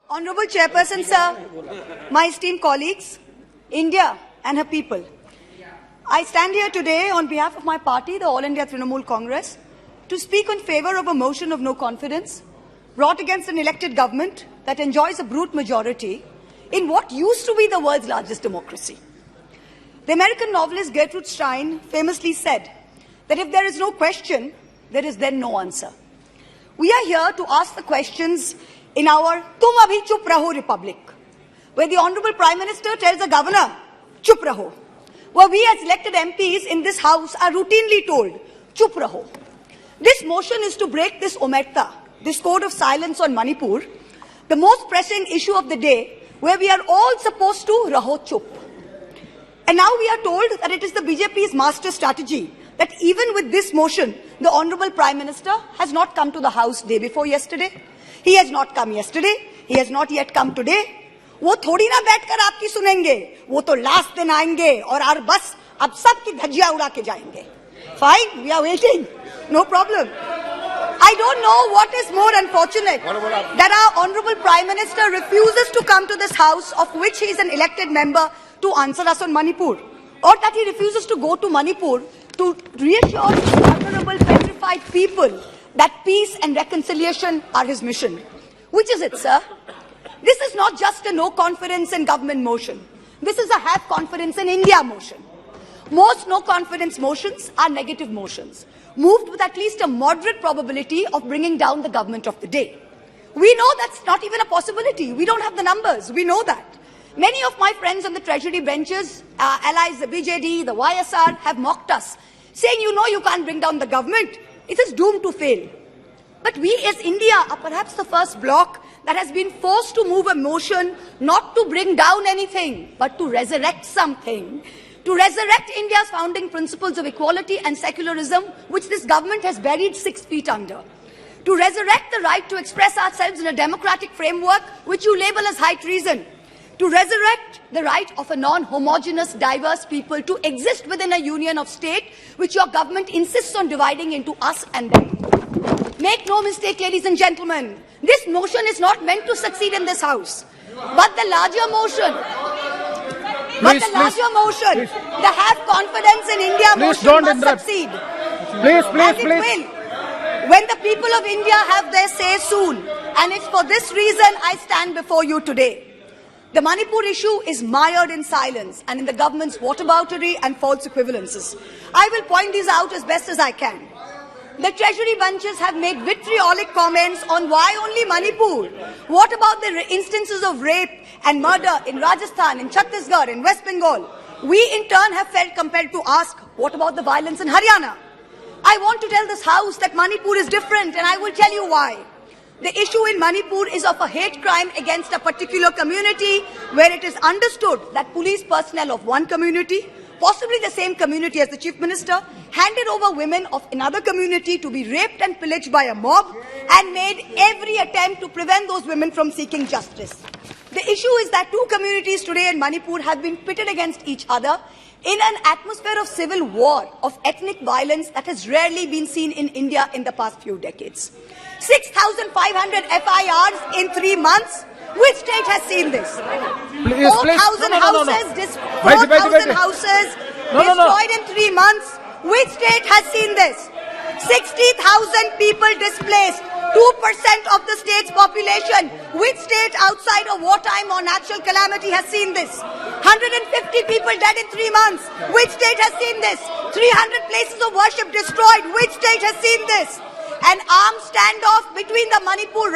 Honorable Chairperson, sir, my esteemed colleagues, India and her people. I stand here today on behalf of my party, the All India Tribune Congress, to speak in favour of a motion of no confidence brought against an elected government that enjoys a brute majority in what used to be the world's largest democracy. The American novelist Gertrude Stein famously said that if there is no question, there is then no answer. We are here to ask the questions in our Tum Abhi Chup Raho Republic, where the Honourable Prime Minister tells the Governor, Chup Raho, where we as elected MPs in this House are routinely told, Chup Raho. This motion is to break this omerta, this code of silence on Manipur, the most pressing issue of the day, where we are all supposed to Raho Chup. And now we are told that it is the BJP's master strategy that even with this motion, the Honourable Prime Minister has not come to the House day before yesterday. He has not come yesterday. He has not yet come today. वो थोड़ी ना बैठकर आपकी सुनेंगे, वो तो last दिन आएंगे और बस अब सबकी धज्जियां उड़ा के जाएंगे. Fine, we are waiting. No problem. I don't know what is more unfortunate that our Honourable Prime Minister refuses to come to this House, of which he is an elected member, to answer us on Manipur, or that he refuses to go to Manipur to reassure the vulnerable, petrified people that peace and reconciliation are his mission. Which is it, sir? This is not just a no confidence in government motion. This is a have confidence in India motion. Most no confidence motions are negative motions, moved with at least a moderate probability of bringing down the government of the day. We know that's not even a possibility. We don't have the numbers. We know that. Many of my friends on the Treasury benches, allies, the BJD, the YSR, have mocked us, saying, you know, you can't bring down the government. It is doomed to fail. But we as India are perhaps the first bloc that has been forced to move a motion not to bring down anything, but to resurrect something, to resurrect India's founding principles of equality and secularism, which this government has buried 6 feet under, to resurrect the right to express ourselves in a democratic framework, which you label as high treason, to resurrect the right of a non-homogeneous, diverse people to exist within a union of state, which your government insists on dividing into us and them. Make no mistake, ladies and gentlemen, this motion is not meant to succeed in this House, but the larger motion, the have confidence in India motion must succeed. Please. Will, when the people of India have their say soon, and it's for this reason I stand before you today. The Manipur issue is mired in silence and in the government's whataboutery and false equivalences. I will point these out as best as I can. The Treasury bunches have made vitriolic comments on why only Manipur. What about the instances of rape and murder in Rajasthan, in Chhattisgarh, in West Bengal? We in turn have felt compelled to ask, what about the violence in Haryana? I want to tell this House that Manipur is different, and I will tell you why. The issue in Manipur is of a hate crime against a particular community, where it is understood that police personnel of one community, possibly the same community as the Chief Minister, handed over women of another community to be raped and pillaged by a mob and made every attempt to prevent those women from seeking justice. The issue is that 2 communities today in Manipur have been pitted against each other in an atmosphere of civil war, of ethnic violence that has rarely been seen in India in the past few decades. 6,500 FIRs in 3 months. Which state has seen this? 4,000 houses destroyed in 3 months. Which state has seen this? 60,000 people displaced, 2% of the state's population. Which state outside of wartime or natural calamity has seen this? 150 people dead in 3 months. Which state has seen this? 300 places of worship destroyed. Which state has seen this? An armed standoff between the Manipur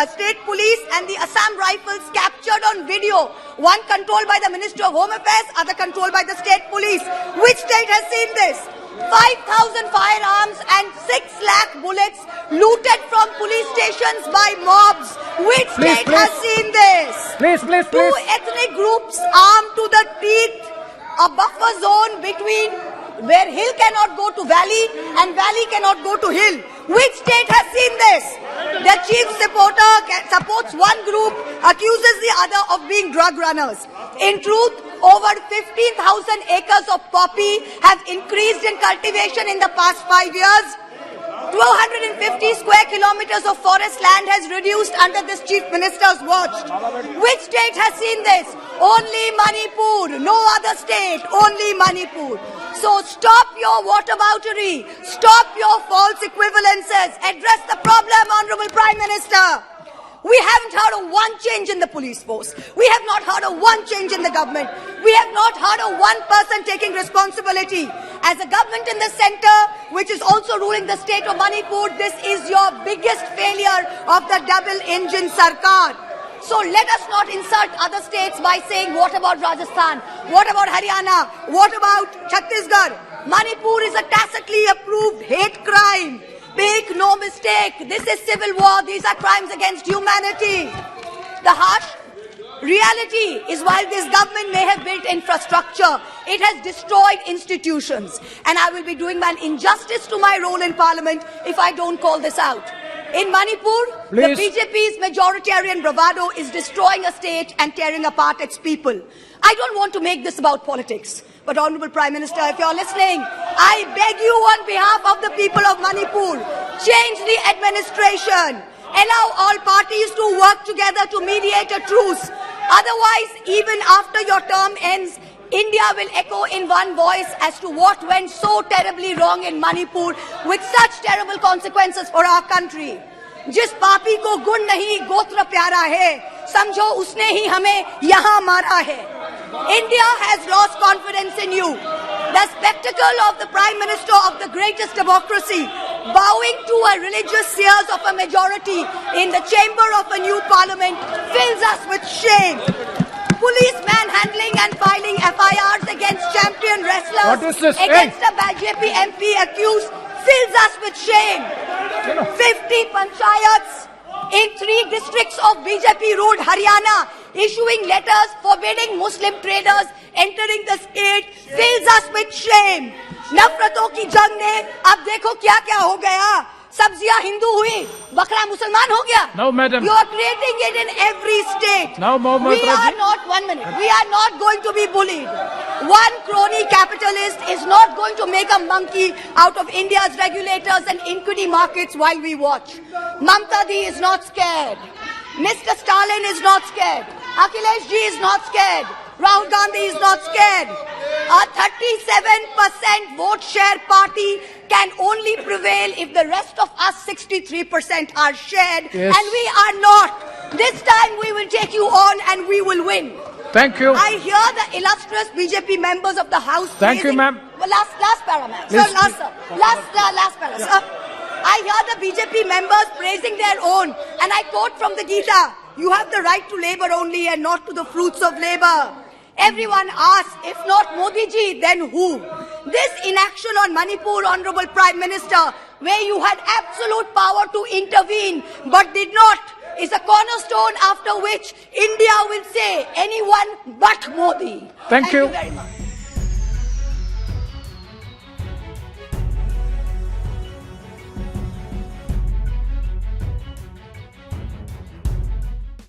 State Police and the Assam Rifles captured on video. One controlled by the Ministry of Home Affairs, other controlled by the State Police. Which state has seen this? 5,000 firearms and 6 lakh bullets looted from police stations by mobs. Which state has seen this? Please. 2 ethnic groups armed to the teeth, a buffer zone between where hill cannot go to valley and valley cannot go to hill. Which state has seen this? The chief supporter supports one group, accuses the other of being drug runners. In truth, over 15,000 acres of poppy have increased in cultivation in the past 5 years. 250 square kilometers of forest land has reduced under this chief minister's watch. Which state has seen this? Only Manipur. No other state. Only Manipur. So stop your whataboutery. Stop your false equivalences. Address the problem, Honorable Prime Minister. We haven't heard of one change in the police force. We have not heard of one change in the government. We have not heard of one person taking responsibility. As a government in the center, which is also ruling the state of Manipur, this is your biggest failure of the double-engine Sarkar. So let us not insult other states by saying, what about Rajasthan? What about Haryana? What about Chhattisgarh? Manipur is a tacitly approved hate crime. Make no mistake, this is civil war. These are crimes against humanity. The harsh reality is, while this government may have built infrastructure, it has destroyed institutions. And I will be doing an injustice to my role in parliament if I don't call this out. In Manipur, the BJP's majoritarian bravado is destroying a state and tearing apart its people. I don't want to make this about politics. But Honorable Prime Minister, if you're listening, I beg you on behalf of the people of Manipur, change the administration. Allow all parties to work together to mediate a truce. Otherwise, even after your term ends, India will echo in one voice as to what went so terribly wrong in Manipur with such terrible consequences for our country. जिस पापी को गुण नहीं गोत्र प्यारा है, समझो उसने ही हमें यहाँ मारा है. India has lost confidence in you. The spectacle of the Prime Minister of the greatest democracy bowing to a religious seers of a majority in the chamber of a new parliament fills us with shame. Police manhandling and filing FIRs against champion wrestlers against a BJP MP accused fills us with shame. 50 panchayats in 3 districts of BJP-ruled Haryana issuing letters forbidding Muslim traders entering the state fills us with shame. नफरतों की जंग ने अब देखो क्या-क्या हो गया. सब्जियां हिंदू हुई, बकरा मुसलमान हो गया. No, madam. You are creating it in every state. Now, Mahua Moitra. We are not, 1 minute, we are not going to be bullied. One crony capitalist is not going to make a monkey out of India's regulators and equity markets while we watch. Mamta Di is not scared. Mr. Stalin is not scared. Akhilesh Ji is not scared. Rahul Gandhi is not scared. A 37% vote share party can only prevail if the rest of us 63% are shared, yes. And we are not. This time we will take you on and we will win. Thank you. I hear the illustrious BJP members of the House. Thank you, ma'am. Well, last para, ma'am. Sir, last para, sir. I hear the BJP members praising their own, and I quote from the Gita, you have the right to labor only and not to the fruits of labor. Everyone asks, if not Modi ji, then who? This inaction on Manipur, Honorable Prime Minister, where you had absolute power to intervene but did not, is a cornerstone after which India will say anyone but Modi. Thank you Very much.